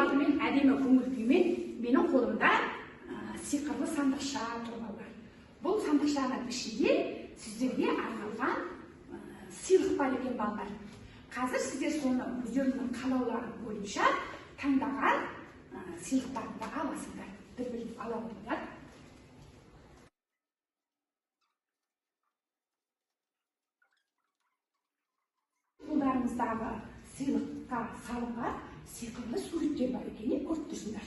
алдымен әдемі көңіл күймен менің қолымда сиқырлы сандықша тұр балалар. Бұл сандықшаның ішінде сіздерге арналған сыйлық бар екен балалар. Қазір сіздер соны өздеріңнің қалаулары бойынша таңдаған сыйлықтарды аласыңдар. Бір-бірін ала отырыңдар. Қолдарыңыздағы сыйлыққа салынған сиқырлы суреттер бар екен, көріп тұрсыңдар.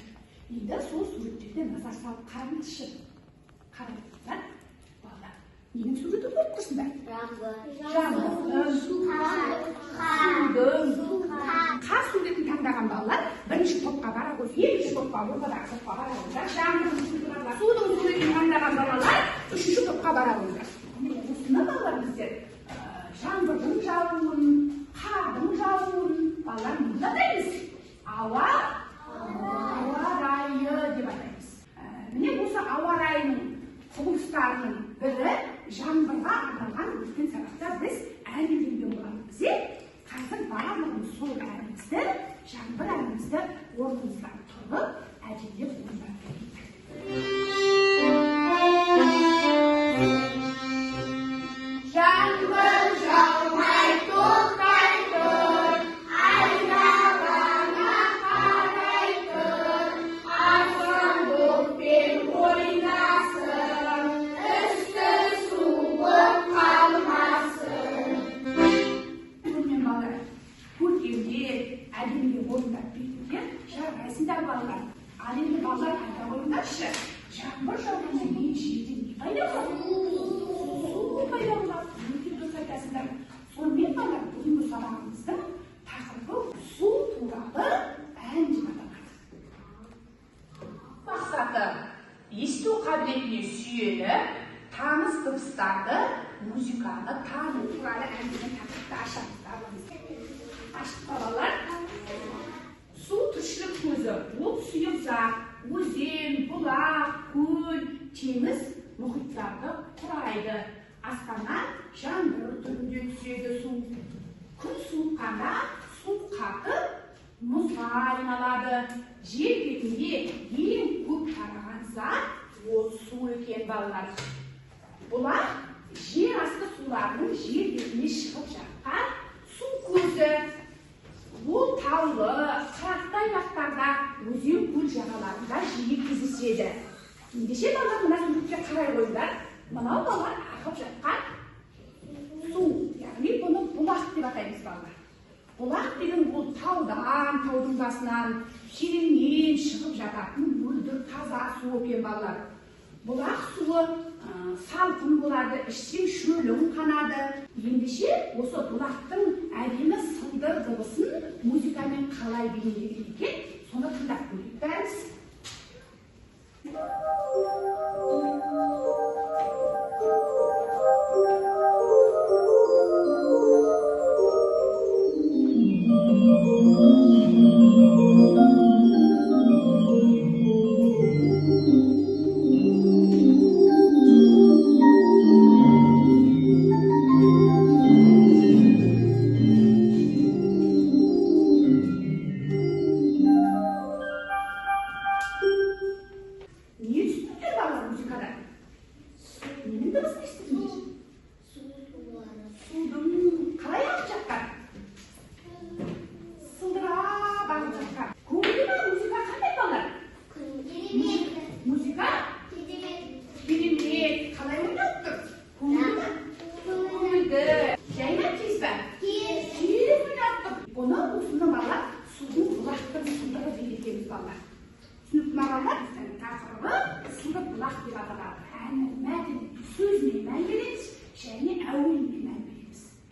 Енді сол суреттерге назар салып қараңызшы. Қараңыздар. Балалар, ненің суреті көріп тұрсыңдар? Жаңбырдың, судың, қар суретін таңдаған балалар бірінші топқа бара қойып, екінші топқа, ортадағы топқа бара қойыңдар. Жаңбырдың суретін таңдаған балалар үшінші топқа бара қойыңдар. Осыны балалар біздер жаңбырдың жауын, қардың жауын, балалар не атаймыз? Ауа райы деп атаймыз. Міне осы ауа райының құбылыстарының бірі жаңбырға арналған өткен сабақта біз ән үйренген болатынбыз. Қазір барлығымыз сол әнімізді, жаңбыр әнімізді орнымыздан тұрып, әдемілеп орындап берейік. Жаңбыр жаумай тоқтай тұр, айналаңа қарай тұр, аспан бұлтпен ойнасын, үсті суып қалмасын. Көрмен балалар, көркемдеп, әдемілеп орындап беруге жарайсыңдар балалар. Ал енді балалар айта қойыңдаршы, жаңбыр жауғаннан кейін жерден не пайда болады? Пайда болады. Өте дұрыс айтасыңдар. Сонымен балалар, бүгінгі сабағымыздың тақырыбы су туралы ән деп аталады. Мақсаты есту қабілетіне сүйеніп, таныс дыбыстарды, музыканы тану туралы әңгіме тақырыпты ашамыздар. Ашық балалар. Су тіршілік көзі, ол сұйық зат, өзен, бұлақ, көл, теңіз, мұхиттарды құрайды. Аспаннан жаңбыр түрінде түседі су. Күн суыққанда су қатып, мұзға айналады. Жер бетінде ең көп тараған зат ол су екен балалар. Бұлар жер асты суларының жер бетіне шығып жатқан су көзі. Бұл таулы, қырақты аймақтарда, өзен көл жағаларында жиі кездеседі. Ендеше балалар мына суретке қарай қойыңдар. Мынау балалар ағып жатқан су, яғни бұны бұлақ деп атаймыз балалар. Бұлақ деген бұл таудан, таудың басынан, тереңнен шығып жататын мөлдір таза су екен балалар. Бұлақ суы салқын болады, ішсең шөлің қанады. Ендеше осы бұлақтың әдемі сылдыр дыбысын музыкамен қалай бейнелеген екен, соны тыңдап көрейік бәріміз.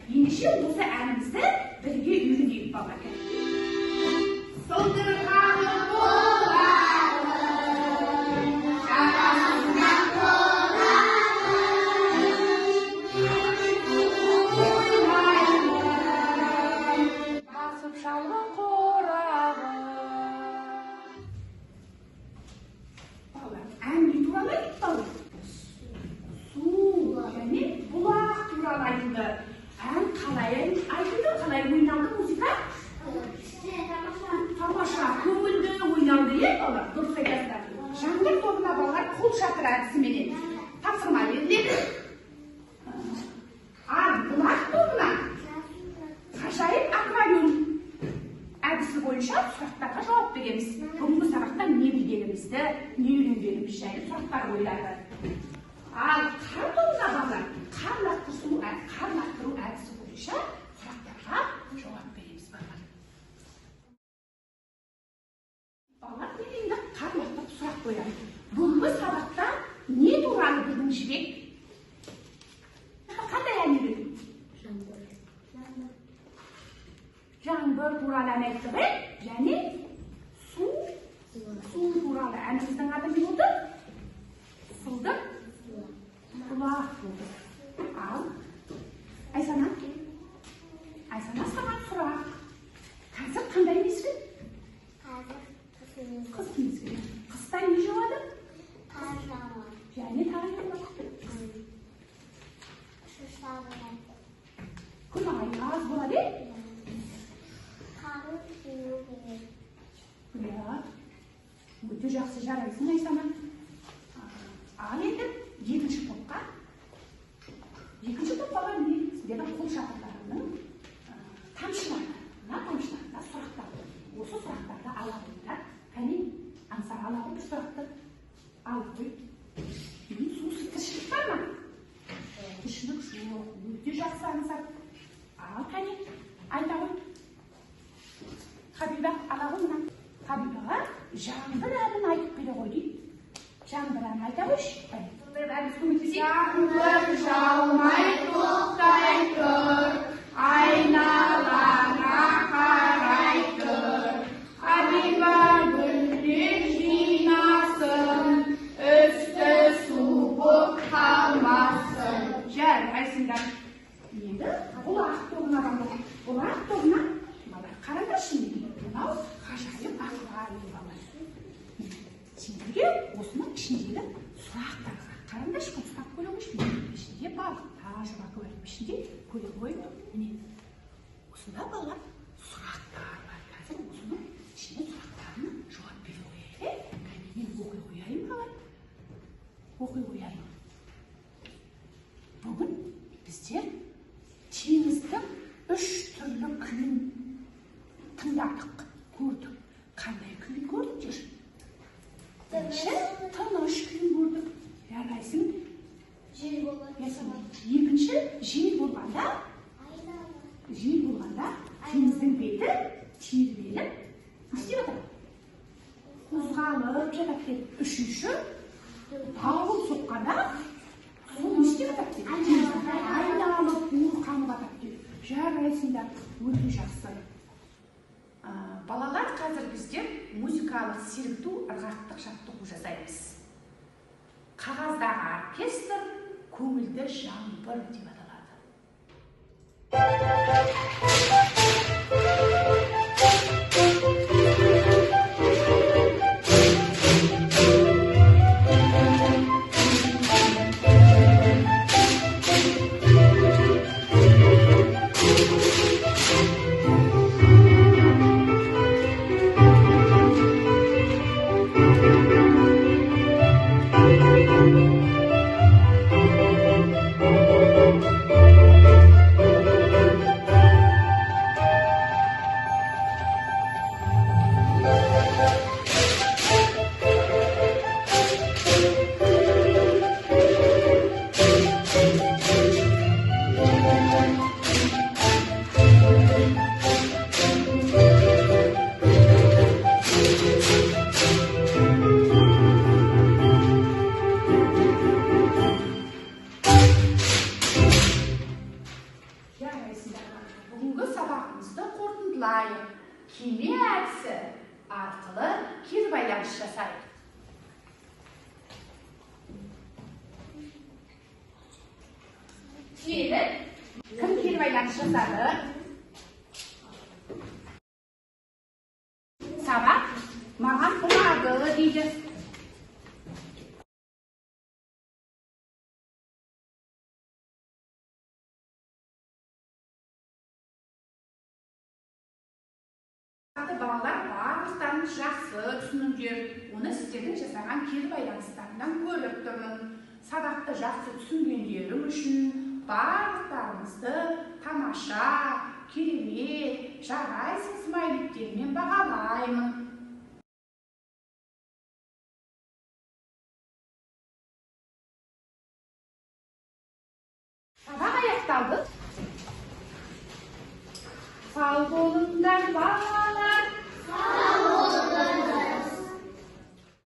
Ендеше осы әнімізді бірге үйренейік балалар. Солдырғаны боларын, жағасынан қорағын, басып шалғы қорағын. Балалар, ән не туралы айтты балалар? Су және бұлақ туралы айтылды. Ән қалай айтылды, қалай Iya ballar, dұрыс айтасыздар. Жаңбыр тобына балалар қол шатыр әдісіменен тапсырма беріледі. Ал бұлақ тобына ғажайып аквариум әдісі бойынша сұрақтарға жауап береміз. Бүгінгі сабақта не білгенімізді, не үйренгеніміз жайлы сұрақтар қойылады. Ал қар тобына балалар қар лақтыру әдісі бойынша сұрақтарға жауап береміз балалар. Балалар енді қар лақтырып сұрақ қояды. Бүгінгі сабақта не туралы біздің жібек? Қандай ән үйренді? Жаңбыр туралы ән айтты ғой, және су туралы әніміздің аты не болды? Сылдыр бұлақ болды. Ал Айсана саған сұрақ. Қазір қандай мезгіл? Қыс мезгілі. Қыста не жауады? Қар жауады. Және тағы не болады? Күн аяз болады. Қарын кию керек. Иә, өте жақсы жарайсың Айсана. Ал енді екінші топқа бар не? Сіздердің қол шатырларының тамшыларына сұрақтар. Осы сұрақтарды ала қойыңдар. Кәне, аңсар ала қой бір сұрақты. Ала қой. Сусыз тіршілік бар ма? Тіршілік жоқ, өте жақсы аңсар. Ал кәне, айта қой. Хабиба ала қой мына. Хабибаға жаңбыр әнін айтып бере қой дейді. Жаңбыр әнін айта қойшы. Жаңбыр жаумай тоқтай тұр, айналаңа қарай тұр. Хабиба гүлдер жинасын, үсті су боп қалмасын. Жарайсыңдар. Енді бұлақ тобына балалар. Бұлақ тобына қараңдаршы неге. Мынау ғажайып аквариум балалар. Сендерге осының ішіндегі сұрақтарға қараңдаршы, ұстап көре қойшы. Ішінде балықтар жүр, аквариум ішінде көре қойып. Міне, осында балалар сұрақтар бар. Қазір осының ішінде сұрақтарына жауап бере қояйық. Мен оқи қояйын балалар. Оқи қояйын. Бүгін біздер теңіздің 3 түрлі күйін тыңдадық, көрдік. Қандай күйін көрдіңдер? Бірінші тыныш күйін көрдік. Жарайсың. Жел болады. Екінші жел болғанда теңіздің беті тербеліп, не істеп жатыр? Қозғалып жатады. Үшінші дауыл соққанда сол не істеп жатыр? Айналып қанып жатады. Жарайсыңдар, өте жақсы. Балалар, қазір біздер музыкалық сергіту ырғақтық жаттығу жасаймыз. Қағаздағы оркестр көңілді жаңбыр деп аталады. Бүгінгі сабағымызды қорытындылайық. Кеме әдісі арқылы кері байланыс жасайық. Кім кері байланыс жасады? Сабақ маған ұнады дейді. Albatta balalar barbızlarını жақсы түсініңдер. Оны сіздердің жасаған кері байланыстарынан көріп тұрмын. Сабақты жақсы түсінгендерің үшін барлықтарыңызды тамаша, керемет, жарайсың смайликтермен бағалаймын. Сабақ аяқталды. Сау болыңдар балалар.